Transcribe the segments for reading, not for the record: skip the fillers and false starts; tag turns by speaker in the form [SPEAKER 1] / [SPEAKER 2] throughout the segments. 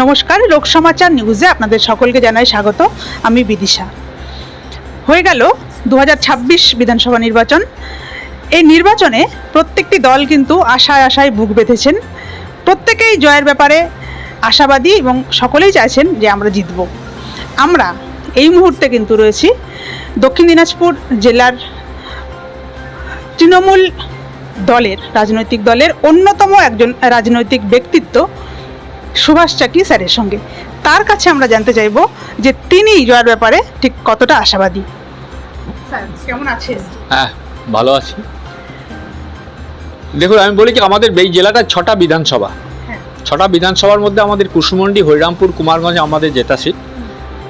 [SPEAKER 1] নমস্কার, লোকসমাচার নিউজে আপনাদের সকলকে জানাই স্বাগত। আমি বিদিশা। হয়ে গেল 2026 বিধানসভা নির্বাচন। এই নির্বাচনে প্রত্যেকটি দল কিন্তু আশায় আশায় বুক বেঁধেছেন। প্রত্যেকেই জয়ের ব্যাপারে আশাবাদী এবং সকলেই চাইছেন যে আমরা জিতব। আমরা এই মুহূর্তে কিন্তু রয়েছি দক্ষিণ দিনাজপুর জেলার তৃণমূল রাজনৈতিক দলের অন্যতম একজন রাজনৈতিক ব্যক্তিত্ব সুভাষ চাকি স্যারের সঙ্গে। তার কাছে আমরা জানতে চাইব যে তিনি জয়ের ব্যাপারে ঠিক কতটা আশাবাদী। স্যার কেমন আছেন?
[SPEAKER 2] হ্যাঁ, ভালো আছি। দেখুন, আমি বলি কি, আমাদের এই জেলাটা 6টা বিধানসভা। 6টা বিধানসভার মধ্যে আমাদের কুসুমন্ডি, হরিরামপুর, কুমারগঞ্জ আমাদের জেতা সিট।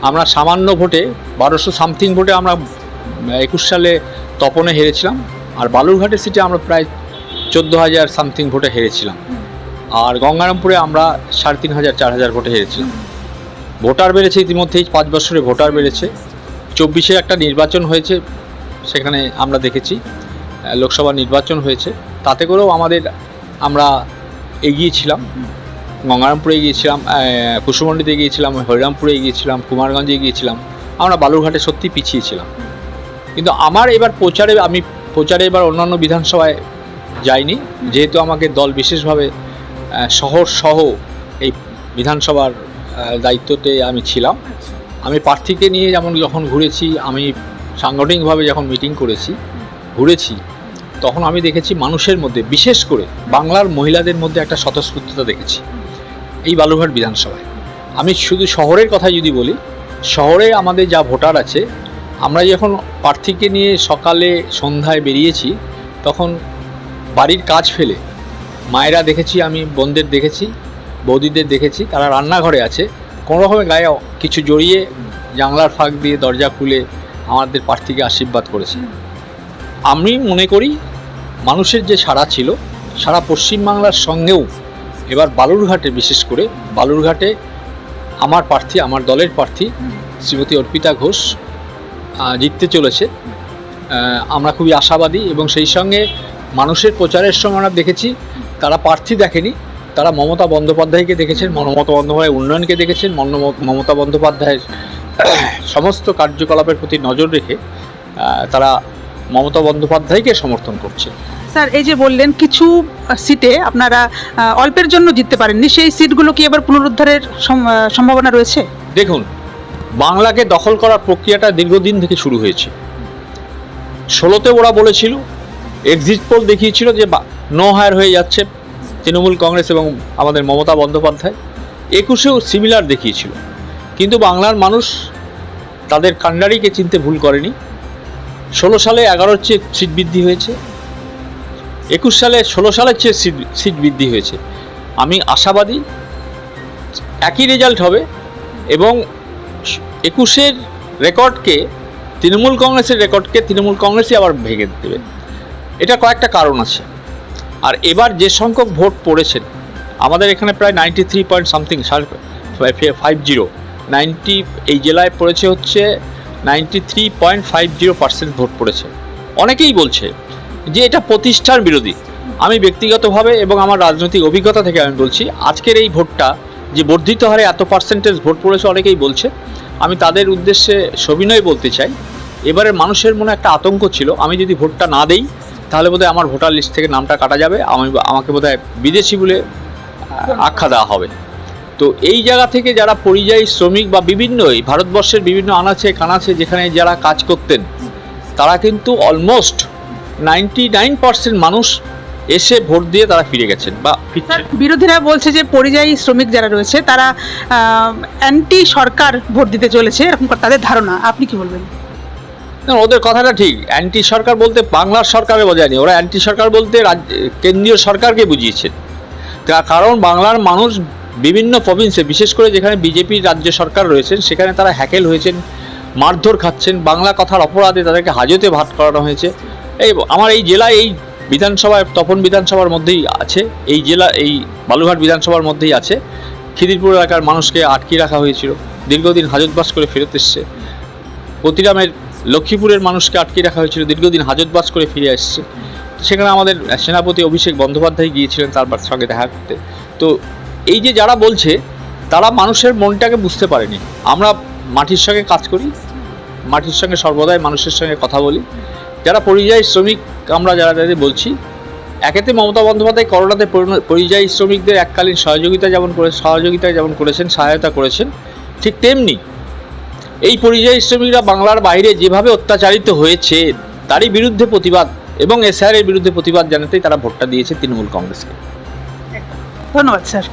[SPEAKER 2] আমরা সামান্য ভোটে 1200 সামথিং ভোটে আমরা 21 সালে তপনে হেরেছিলাম। আর বালুরঘাটের সিটে আমরা প্রায় 14,000 সামথিং ভোটে হেরেছিলাম। আর গঙ্গারামপুরে আমরা 3,500-4,000 ভোটে হেরেছিলাম। ভোটার বেড়েছে ইতিমধ্যেই, 5 বছরে ভোটার বেড়েছে। 24-এ একটা নির্বাচন হয়েছে, সেখানে আমরা দেখেছি লোকসভা নির্বাচন হয়েছে, তাতে করেও আমরা এগিয়েছিলাম। গঙ্গারামপুরে এগিয়েছিলাম, কুসুমন্ডিতে গিয়েছিলাম, হরিরামপুরে গিয়েছিলাম, কুমারগঞ্জে গিয়েছিলাম। আমরা বালুরঘাটে সত্যি পিছিয়ে ছিলাম। কিন্তু আমার এবার প্রচারে এবার অন্যান্য বিধানসভায় যাইনি, যেহেতু আমাকে দল বিশেষভাবে শহর সহ এই বিধানসভার দায়িত্বতে আমি ছিলাম। আমি প্রার্থীকে নিয়ে যখন ঘুরেছি, আমি সাংগঠনিকভাবে যখন মিটিং করেছি, ঘুরেছি, তখন আমি দেখেছি মানুষের মধ্যে, বিশেষ করে বাংলার মহিলাদের মধ্যে একটা স্বতঃস্ফূর্ততা দেখেছি এই বালুরঘাট বিধানসভায়। আমি শুধু শহরের কথা যদি বলি, শহরে আমাদের যা ভোটার আছে, আমরা যখন প্রার্থীকে নিয়ে সকালে সন্ধ্যায় বেরিয়েছি, তখন বাড়ির কাজ ফেলে মায়েরা দেখেছি, আমি বোনদের দেখেছি, বৌদিদের দেখেছি, তারা রান্নাঘরে আছে, কোনোরকমে গায়ে কিছু জড়িয়ে জানলার ফাঁক দিয়ে দরজা খুলে আমাদের প্রার্থীকে আশীর্বাদ করেছে। আমি মনে করি মানুষের যে সাড়া ছিল, সারা পশ্চিমবাংলার সঙ্গেও এবার বালুরঘাটে, বিশেষ করে বালুরঘাটে আমার প্রার্থী, আমার দলের প্রার্থী শ্রীমতী অর্পিতা ঘোষ জিততে চলেছে। আমরা খুবই আশাবাদী। এবং সেই সঙ্গে মানুষের প্রচারের সময় আমরা দেখেছি, তারা প্রার্থী দেখেনি, তারা মমতা বন্দ্যোপাধ্যায়কে দেখেছেন, মমতা বন্দ্যোপাধ্যায়ের উন্নয়নকে দেখেছেন, মমতা বন্দ্যোপাধ্যায়ের সমস্ত কার্যকলাপের প্রতি নজর রেখে তারা মমতা বন্দ্যোপাধ্যায়কে সমর্থন করছে।
[SPEAKER 1] স্যার, এই যে বললেন কিছু সিটে আপনারা অল্পের জন্য জিততে পারেননি, সেই সিটগুলো কি এবার পুনরুদ্ধারের সম্ভাবনা রয়েছে?
[SPEAKER 2] দেখুন, বাংলাকে দখল করার প্রক্রিয়াটা দীর্ঘদিন থেকে শুরু হয়েছে। 16তে ওরা বলেছিল, এক্সিট পোল দেখিয়েছিল যে নো হায়ার হয়ে যাচ্ছে তৃণমূল কংগ্রেস এবং আমাদের মমতা বন্দ্যোপাধ্যায়। 21-এও সিমিলার দেখিয়েছিল। কিন্তু বাংলার মানুষ তাদের কাণ্ডারিকে চিনতে ভুল করেনি। 16 সালে 11-র চেয়ে সিট বৃদ্ধি হয়েছে, 21 সালে 16 সালের চেয়ে সিট বৃদ্ধি হয়েছে। আমি আশাবাদী একই রেজাল্ট হবে এবং 21-এর রেকর্ডকে, তৃণমূল কংগ্রেসের রেকর্ডকে তৃণমূল কংগ্রেসই আবার ভেঙে দেবে। এটা কয়েকটা কারণ আছে। আর এবার যে সংখ্যক ভোট পড়েছেন, আমাদের এখানে প্রায় 93 পয়েন্ট সামথিং 50 এই জেলায় পড়েছে হচ্ছে 93.50% ভোট পড়েছে। অনেকেই বলছে যে এটা প্রতিষ্ঠার বিরোধী। আমি ব্যক্তিগতভাবে এবং আমার রাজনৈতিক অভিজ্ঞতা থেকে আমি বলছি, আজকের এই ভোটটা যে বর্ধিত হারে এত পার্সেন্টেজ ভোট পড়েছে, অনেকেই বলছে। আমি তাদের উদ্দেশ্যে সবিনয় বলতে চাই, এবারে মানুষের মনে একটা আতঙ্ক ছিল, আমি যদি ভোটটা না দেই তাহলে বোধহয় আমার ভোটার লিস্ট থেকে নামটা কাটা যাবে, আমাকে বোধহয় বিদেশি বলে আখ্যা দেওয়া হবে। তো এই জায়গা থেকে যারা পরিযায়ী শ্রমিক বা বিভিন্ন ভারতবর্ষের বিভিন্ন আনাচে কানাচে যেখানে যারা কাজ করতেন, তারা কিন্তু অলমোস্ট 99% মানুষ এসে ভোট দিয়ে তারা ফিরে গেছেন বা ফিরছেন।
[SPEAKER 1] বিরোধীরা বলছে যে পরিযায়ী শ্রমিক যারা রয়েছে তারা অ্যান্টি সরকার ভোট দিতে চলেছে, এরকম তাদের ধারণা। আপনি কি বলবেন?
[SPEAKER 2] ওদের কথাটা ঠিক। অ্যান্টি সরকার বলতে বাংলার সরকারে বোঝায়নি, ওরা অ্যান্টি সরকার বলতে কেন্দ্রীয় সরকারকে বুঝিয়েছে। কারণ বাংলার মানুষ বিভিন্ন প্রভিন্সে, বিশেষ করে যেখানে বিজেপির রাজ্য সরকার রয়েছেন, সেখানে তারা হ্যাকেল হয়েছেন, মারধর খাচ্ছেন, বাংলা কথার অপরাধে তাদেরকে হাজতে ভাট করানো হয়েছে। আমার এই জেলায়, এই বিধানসভায়, তপন বিধানসভার মধ্যেই আছে, এই জেলা, এই বালুরঘাট বিধানসভার মধ্যেই আছে। খিদিরপুর এলাকার মানুষকে আটকে রাখা হয়েছিল, দীর্ঘদিন হাজতবাস করে ফেরত এসছে। প্রতিরামের লক্ষ্মীপুরের মানুষকে আটকে রাখা হয়েছিল, দীর্ঘদিন হাজতবাস করে ফিরে আসছে। সেখানে আমাদের সেনাপতি অভিষেক বন্দ্যোপাধ্যায় গিয়েছিলেন তার সঙ্গে দেখা করতে। তো এই যে যারা বলছে তারা মানুষের মনটাকে বুঝতে পারেনি। আমরা মাটির সঙ্গে কাজ করি, মাটির সঙ্গে সর্বদাই মানুষের সঙ্গে কথা বলি। যারা পরিযায়ী শ্রমিক আমরা যারা যাদের বলছি, একেতে মমতা বন্দ্যোপাধ্যায় করোনাতে পরিযায়ী শ্রমিকদের এককালীন সহযোগিতা যেমন করেছেন, সহায়তা করেছেন, ঠিক তেমনি এই পরিযায়ী শ্রমিকরা বাংলার বাইরে যেভাবে অত্যাচারিত হয়েছে তারই বিরুদ্ধে প্রতিবাদ এবং এসআইআর এর বিরুদ্ধে প্রতিবাদ জানাতেই তারা ভোটটা দিয়েছে তৃণমূল কংগ্রেসকে।
[SPEAKER 1] ধন্যবাদ স্যার।